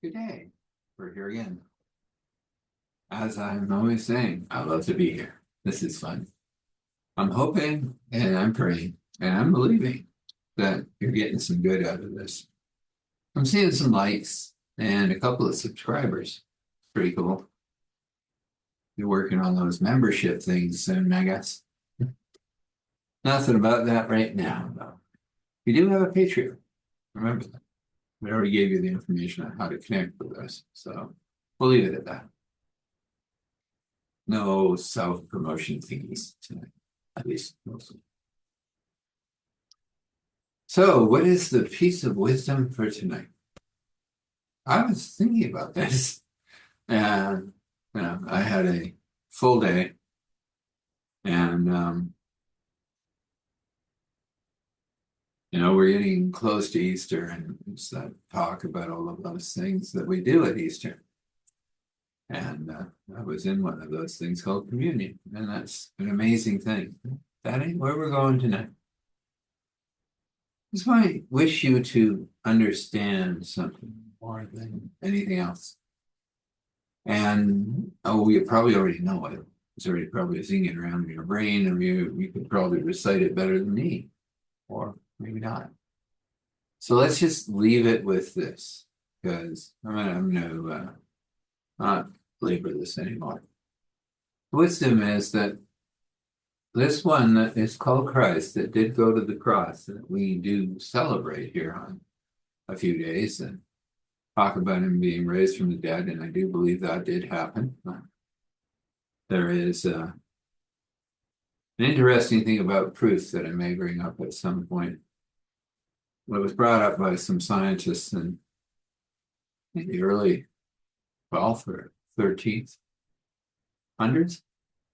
Good day. We're here again. As I'm always saying, I love to be here. This is fun. I'm hoping and I'm praying and I'm believing that you're getting some good out of this. I'm seeing some likes and a couple of subscribers. Pretty cool. You're working on those membership things soon, I guess. Nothing about that right now, though. We do have a Patreon. Remember that. We already gave you the information on how to connect with us, so we'll leave it at that. No self-promotion thingies tonight, at least mostly. So, what is the piece of wisdom for tonight? I was thinking about this, and I had a full day, and we're getting close to Easter, and it's that talk about all of those things that we do at Easter. And I was in one of those things called communion, and that's an amazing thing. That ain't where we're going tonight. That's why I wish you to understand something more than anything else. And you probably already know it. It's already probably singing around in your brain, or you could probably recite it better than me, or maybe not. So let's just leave it with this, because I'm gonna not labor this anymore. Wisdom is that this one that is called Christ that did go to the cross that we do celebrate here on a few days and talk about him being raised from the dead, and I do believe that did happen. There is an interesting thing about proof that I may bring up at some point. It was brought up by some scientists in the early 12th or 13th hundreds.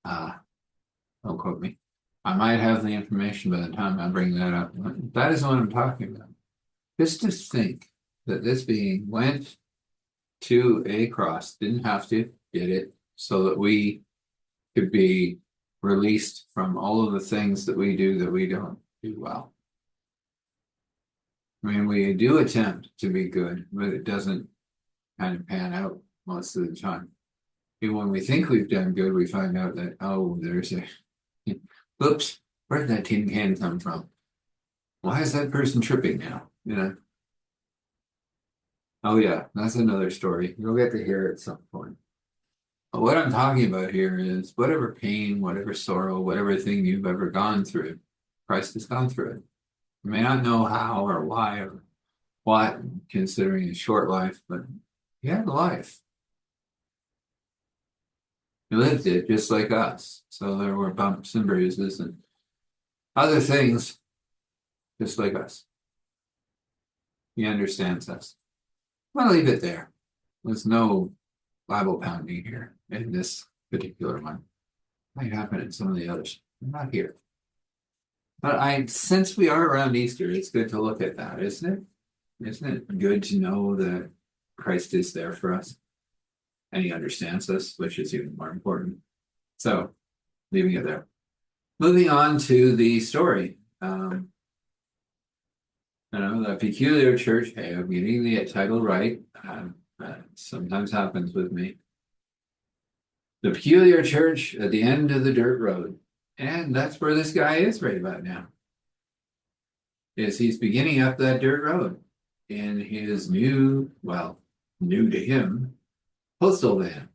Don't quote me. I might have the information by the time I bring that up. That is what I'm talking about. Just to think that this being went to a cross, didn't have to, did it, so that we could be released from all of the things that we do that we don't do well. I mean, we do attempt to be good, but it doesn't kind of pan out most of the time. Even when we think we've done good, we find out that, oh, there's a, oops, where did that tin can come from? Why is that person tripping now? Oh yeah, that's another story. You'll get to hear it at some point. But what I'm talking about here is whatever pain, whatever sorrow, whatever thing you've ever gone through, Christ has gone through it. You may not know how or why or what, considering a short life, but he had a life. He lived it just like us. So there were bumps and bruises and other things just like us. He understands us. I'll leave it there. There's no Bible pounding here in this particular one. Might happen in some of the others. I'm not here. But since we are around Easter, it's good to look at that, isn't it? Isn't it good to know that Christ is there for us and he understands us, which is even more important. So, leaving it there. Moving on to the story. The peculiar church. Hey, I'm getting the title right. Sometimes happens with me. The peculiar church at the end of the dirt road. And that's where this guy is right about now. He's beginning up that dirt road in his new to him, postal van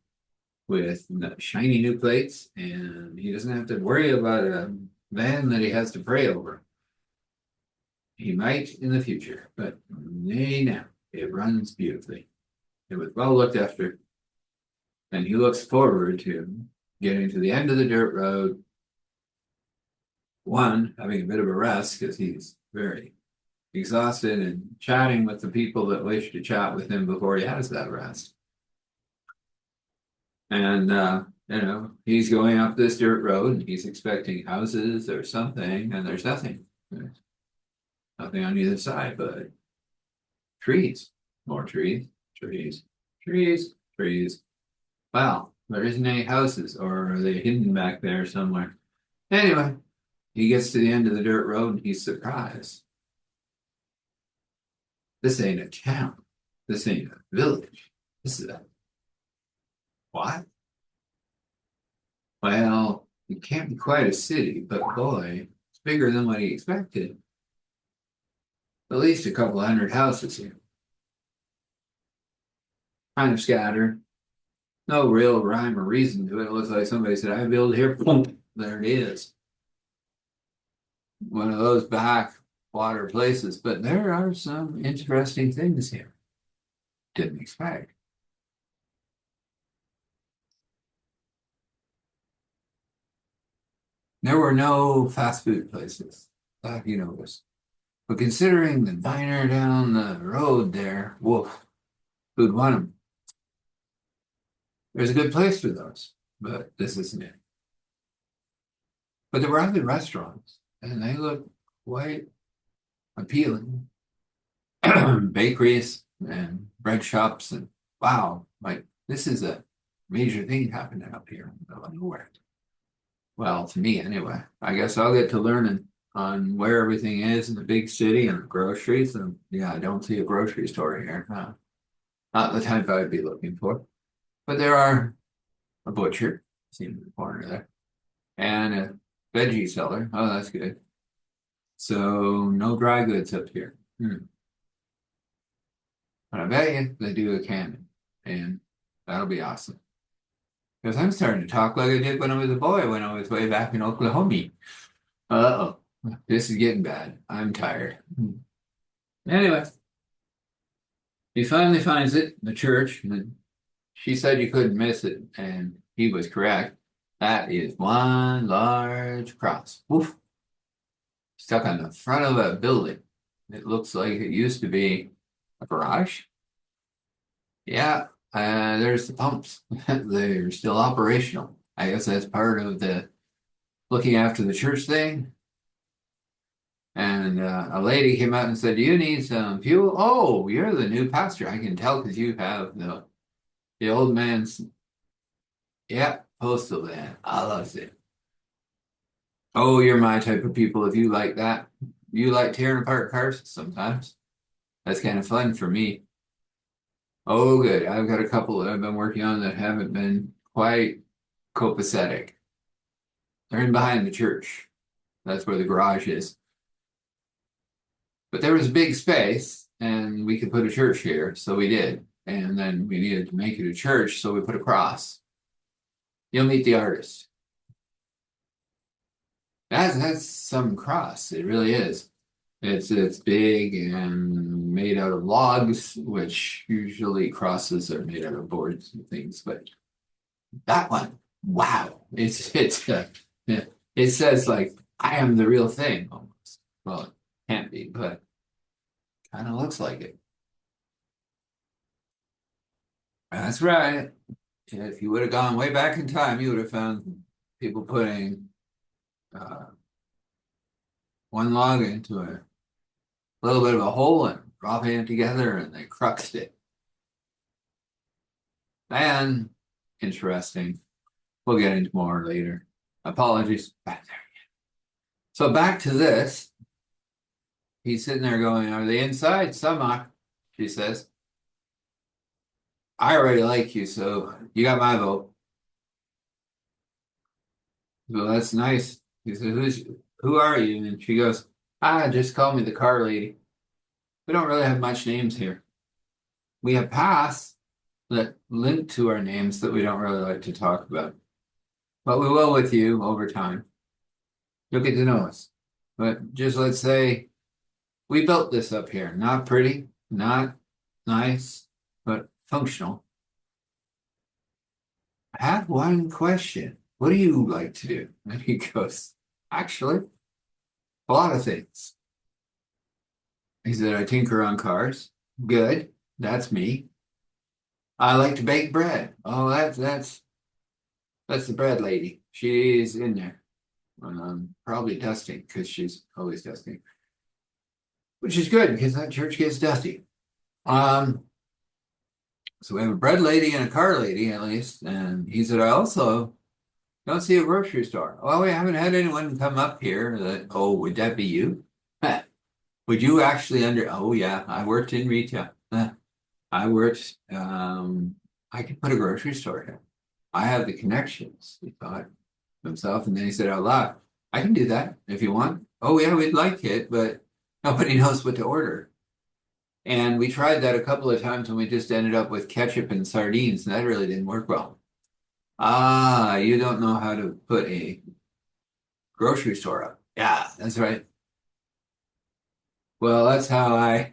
with shiny new plates, and he doesn't have to worry about a van that he has to pray over. He might in the future, but nay now, it runs beautifully. It was well looked after, and he looks forward to getting to the end of the dirt road. One, having a bit of a rest because he's very exhausted and chatting with the people that wish to chat with him before he has that rest. And, he's going up this dirt road and he's expecting houses or something, and there's nothing. There's nothing on either side but trees, more trees, trees, trees, trees. Wow, there isn't any houses, or are they hidden back there somewhere? Anyway, he gets to the end of the dirt road and he's surprised. This ain't a town. This ain't a village. This is a what? Well, it can't be quite a city, but boy, it's bigger than what he expected. At least a couple hundred houses here. Kind of scattered. No real rhyme or reason to it. It looks like somebody said, I build here, boom, there it is. One of those backwater places, but there are some interesting things here. Didn't expect. There were no fast food places, that you noticed. But considering the diner down the road there, woof, who'd want them? There's a good place for those, but this isn't it. But there were other restaurants, and they look quite appealing. Bakeries and bread shops, and wow, like this is a major thing happening up here in the middle of nowhere. Well, to me anyway. I guess I'll get to learning on where everything is in the big city and groceries. And yeah, I don't see a grocery store here. Not the type I'd be looking for. But there are a butcher, seen in the corner there, and a veggie seller. Oh, that's good. So no dry goods up here. But I bet you they do a cannon, and that'll be awesome. Because I'm starting to talk like I did when I was a boy, when I was way back in Oklahoma. Uh-oh, this is getting bad. I'm tired. Anyway, he finally finds it, the church, and she said you couldn't miss it, and he was correct. That is one large cross. Woof. Stuck on the front of a building. It looks like it used to be a garage. Yeah, there's the pumps. They're still operational. I guess that's part of the looking after the church thing. And a lady came out and said, "Do you need some fuel?" Oh, you're the new pastor. I can tell because you have the old man's, yeah, postal van. I love it. Oh, you're my type of people if you like that. You like tearing apart cars sometimes. That's kind of fun for me. Oh, good. I've got a couple that I've been working on that haven't been quite copacetic. They're in behind the church. That's where the garage is. But there was a big space and we could put a church here, so we did. And then we needed to make it a church, so we put a cross. You'll meet the artist. That's some cross. It really is. It's big and made out of logs, which usually crosses are made out of boards and things. But that one, wow! It says like I am the real thing almost. Well, it can't be, but kind of looks like it. That's right. If you would have gone way back in time, you would have found people putting uh, one log into a little bit of a hole and dropping it together, and they cruxed it. And interesting. We'll get into more later. Apologies. Back there. So back to this. He's sitting there going, "Are they inside?" "Some are," she says. "I already like you, so you got my vote." "Well, that's nice." He says, "Who are you?" And she goes, "Just call me the car lady. We don't really have much names here. We have paths that link to our names that we don't really like to talk about. But we will with you over time. You'll get to know us. But just let's say we built this up here. Not pretty, not nice, but functional. I have one question. What do you like to do?" And he goes, "Actually, a lot of things." He said, "I tinker on cars." "Good. That's me." "I like to bake bread." "Oh, that's the bread lady. She's in there. Probably dusting because she's always dusting, which is good because that church gets dusty. So we have a bread lady and a car lady at least. And he said, "I also don't see a grocery store." "Well, we haven't had anyone come up here that, oh, would that be you?" "Would you actually oh yeah, I worked in retail." I worked, I could put a grocery store here. I have the connections, he thought to himself. And then he said out loud, I can do that if you want. Oh, yeah, we'd like it, but nobody knows what to order. And we tried that a couple of times and we just ended up with ketchup and sardines, and that really didn't work well. Ah, you don't know how to put a grocery store up. Yeah, that's right. Well, that's how I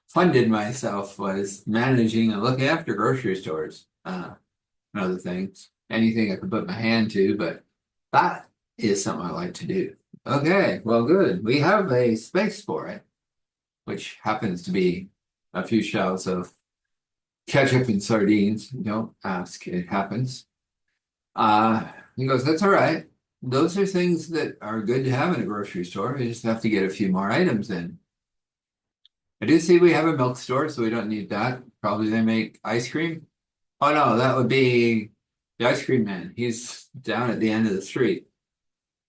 funded myself, was managing and looking after grocery stores, and other things. Anything I could put my hand to, but that is something I like to do. Okay, well, good. We have a space for it, which happens to be a few shelves of ketchup and sardines. Don't ask, it happens. Uh, he goes, that's all right. Those are things that are good to have in a grocery store. We just have to get a few more items in. I do see we have a milk store, so we don't need that. Probably they make ice cream. Oh no, that would be the ice cream man. He's down at the end of the street.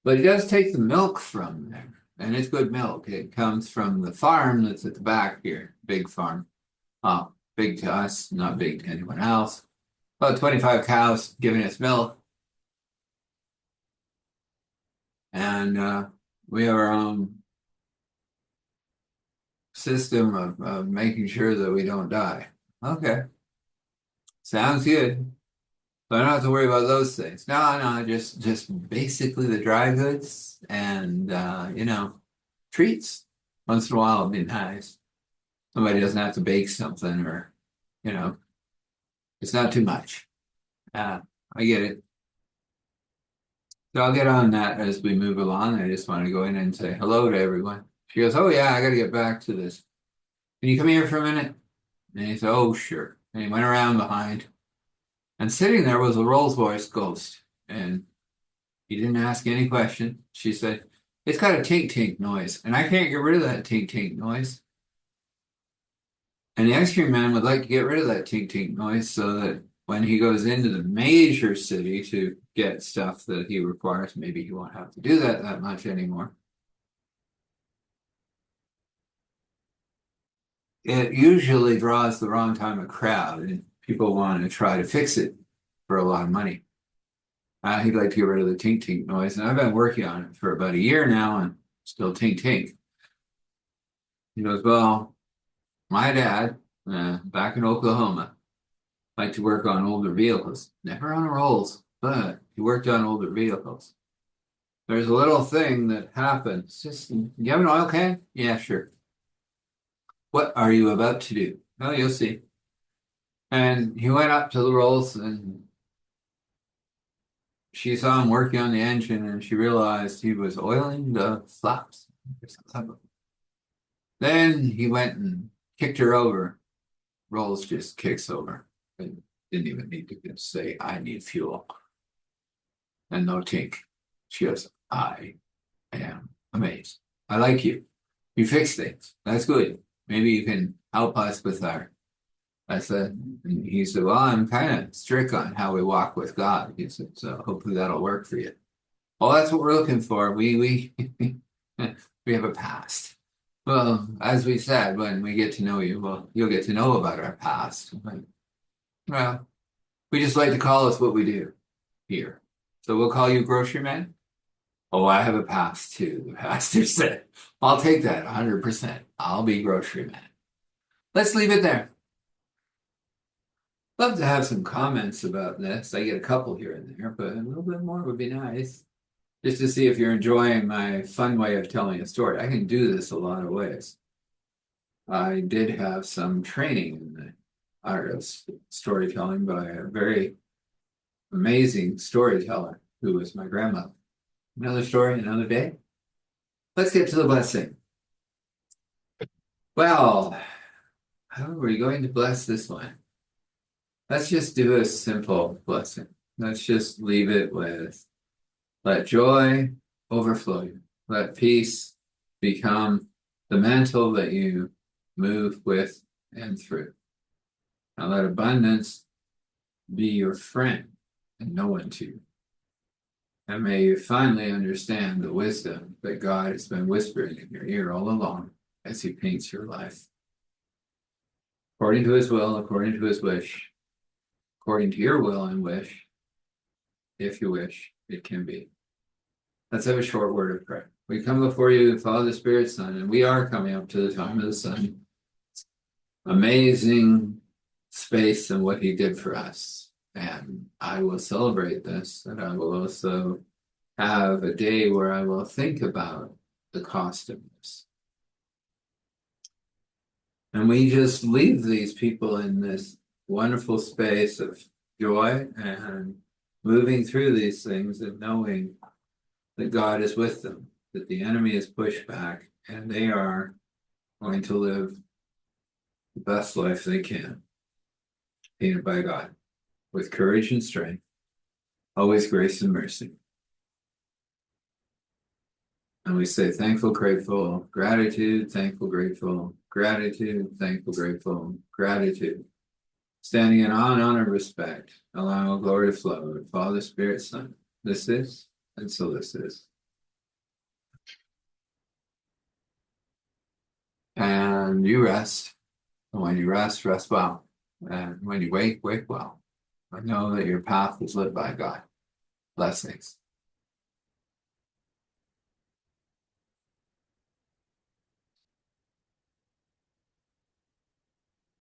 But he does take the milk from there, and it's good milk. It comes from the farm that's at the back here, big farm. Oh, big to us, not big to anyone else. About 25 cows giving us milk. And we have our own system of making sure that we don't die. Okay, sounds good. So I don't have to worry about those things. No, no, just basically the dry goods and treats. Once in a while it'd be nice. Somebody doesn't have to bake something or, you know, it's not too much. I get it. So I'll get on that as we move along. I just want to go in and say hello to everyone. She goes, oh yeah, I got to get back to this. Can you come here for a minute? And he said, oh sure. And he went around behind. And sitting there was a Rolls-Royce Ghost. And he didn't ask any question. She said, it's got a tink tink noise, and I can't get rid of that tink tink noise. And the ice cream man would like to get rid of that tink tink noise so that when he goes into the major city to get stuff that he requires, maybe he won't have to do that much anymore. It usually draws the wrong time of crowd, and people want to try to fix it for a lot of money. He'd like to get rid of the tink tink noise, and I've been working on it for about a year now, and still tink tink. He goes, well, my dad, back in Oklahoma, liked to work on older vehicles. Never on Rolls, but he worked on older vehicles. There's a little thing that happens. Just, you have an oil can? Yeah, sure. What are you about to do? Oh, you'll see. And he went up to the Rolls and she saw him working on the engine and she realized he was oiling the flaps. Then he went and kicked her over. Rolls just kicks over. And didn't even need to say, I need fuel. And no tink. She goes, I am amazed. I like you. You fix things. That's good. Maybe you can help us with our. I said, and he said, well, I'm kind of strict on how we walk with God. He said, so hopefully that'll work for you. Well, that's what we're looking for. We we have a past. Well, as we said, when we get to know you, well, you'll get to know about our past. Well, we just like to call us what we do here. So we'll call you grocery man. Oh, I have a past too, the pastor said. I'll take that 100%. I'll be grocery man. Let's leave it there. Love to have some comments about this. I get a couple here and there, but a little bit more would be nice. Just to see if you're enjoying my fun way of telling a story. I can do this a lot of ways. I did have some training in the art of storytelling by a very amazing storyteller who was my grandmother. Another story, another day. Let's get to the blessing. Well, how are we going to bless this one? Let's just do a simple blessing. Let's just leave it with let joy overflow you. Let peace become the mantle that you move with and through. Now let abundance be your friend and no one to you. And may you finally understand the wisdom that God has been whispering in your ear all along as he paints your life. according to his will, according to his wish, according to your will and wish, if you wish, it can be. Let's have a short word of prayer. We come before you, Father, Spirit, Son, and we are coming up to the time of the Son. Amazing space and what he did for us. And I will celebrate this, and I will also have a day where I will think about the cost of this. And we just leave these people in this wonderful space of joy and moving through these things and knowing that God is with them, that the enemy is pushed back, and they are going to live the best life they can, painted by God, with courage and strength, always grace and mercy. And we say thankful, grateful, gratitude, thankful, grateful, gratitude, thankful, grateful, gratitude. Standing in awe and honor and respect, allowing all glory to flow to Father, Spirit, Son. This is, and so this is. And you rest. And when you rest, rest well. And when you wake, wake well. I know that your path is lit by God. Blessings.